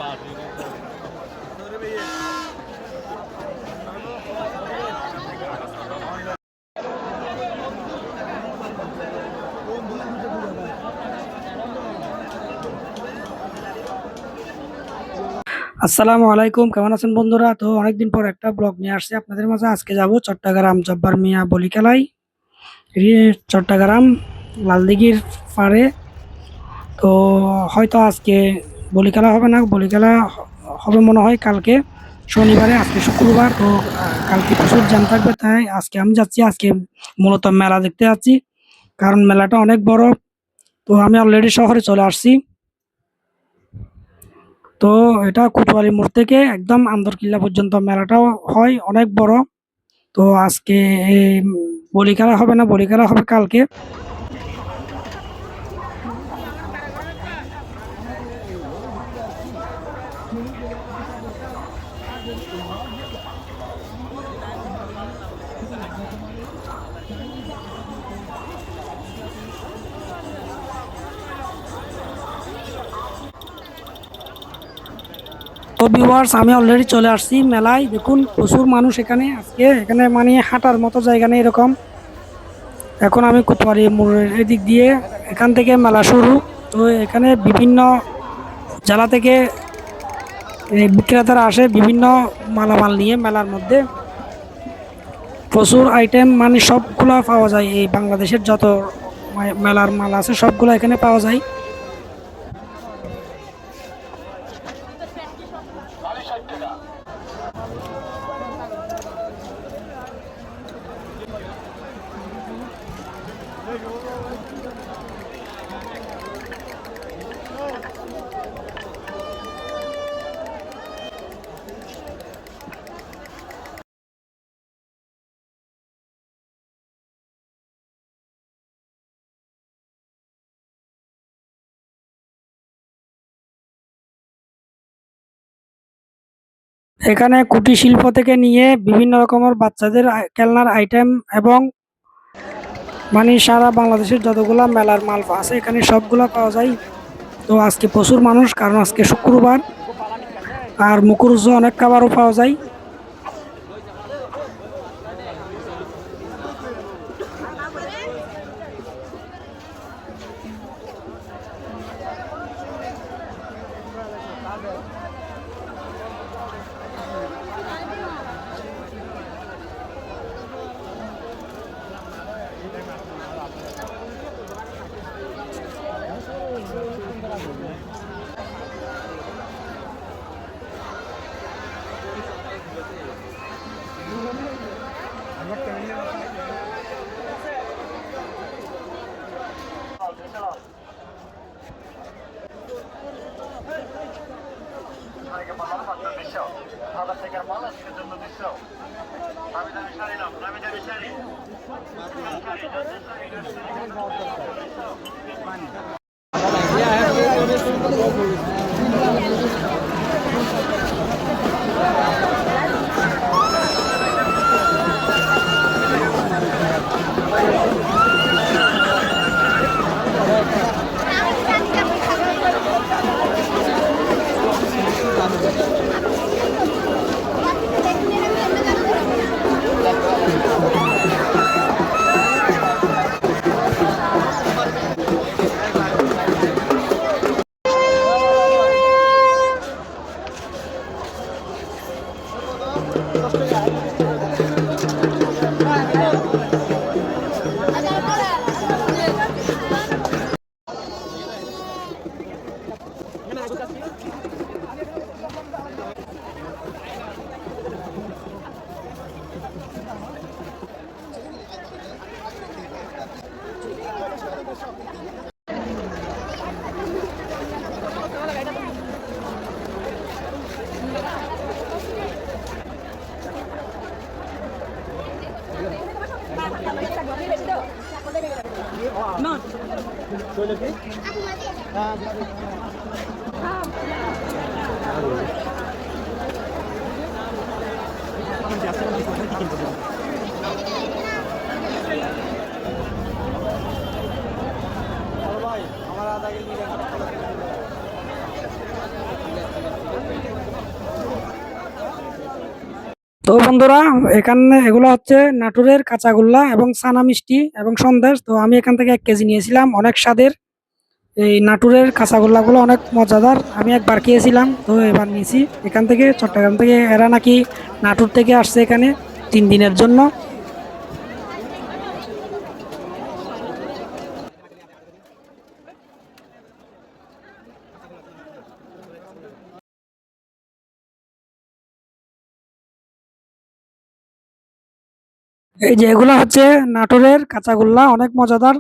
আসসালামু আলাইকুম, কেমন আছেন বন্ধুরা? তো অনেকদিন পর একটা ব্লগ নিয়ে আসছি আপনাদের মাঝে। আজকে যাব চট্টগ্রাম জব্বার মিয়া বলি খেলায়, চট্টগ্রাম লালদিঘির পাড়ে। তো হয়তো আজকে বলি খেলা হবে না, বলি খেলা হবে মনে হয় কালকে শনিবারে, আজকে শুক্রবার। তো কালকে প্রচুর জ্যাম থাকবে, তাই আজকে আমি যাচ্ছি। আজকে মূলত মেলা দেখতে যাচ্ছি, কারণ মেলাটা অনেক বড়। তো আমি অলরেডি শহরে চলে আসছি। তো এটা কোতোয়ালি মোড় থেকে একদম আন্দরকিল্লা পর্যন্ত মেলাটাও হয়, অনেক বড়। তো আজকে এই বলি খেলা হবে না, বলি খেলা হবে কালকে। তো ভিউয়ার্স, আমি অলরেডি চলে আসছি মেলায়। দেখুন প্রচুর মানুষ এখানে আজকে, এখানে মানে হাঁটার মতো জায়গা নেই এরকম। এখন আমি কোতোয়ালি মোড়ের এদিক দিয়ে, এখান থেকে মেলা শুরু। তো এখানে বিভিন্ন জেলা থেকে বিক্রেতারা আসে বিভিন্ন মালামাল নিয়ে মেলার মধ্যে। প্রচুর আইটেম মানে সবগুলা পাওয়া যায়, এই বাংলাদেশের যত মেলার মাল আছে সবগুলো এখানে পাওয়া যায়। এখানে কুটির শিল্প থেকে নিয়ে বিভিন্ন রকমের বাচ্চাদের খেলনার আইটেম এবং মানে সারা বাংলাদেশের যতগুলা মেলার মাল আছে এখানে সবগুলা পাওয়া যায়। তো আজকে প্রচুর মানুষ, কারণ আজকে শুক্রবার, আর মুখরোচক অনেক খাবারও পাওয়া যায়। তো বন্ধুরা, এখানে এগুলো হচ্ছে নাটোরের কাঁচাগোল্লা এবং ছানা মিষ্টি এবং সন্দেশ। তো আমি এখান থেকে 1 কেজি নিয়েছিলাম, অনেক স্বাদের। এই নাটোরের কাঁচাগোল্লাগুলো অনেক মজাদার, আমি একবার খেয়েছিলাম, তো এবার নিয়েছি এখান থেকে, চট্টগ্রাম থেকে। এরা নাকি নাটোর থেকে আসছে এখানে 3 দিনের জন্য। এই যে এগুলো হচ্ছে নাটোরের কাঁচাগোল্লা, অনেক মজাদার।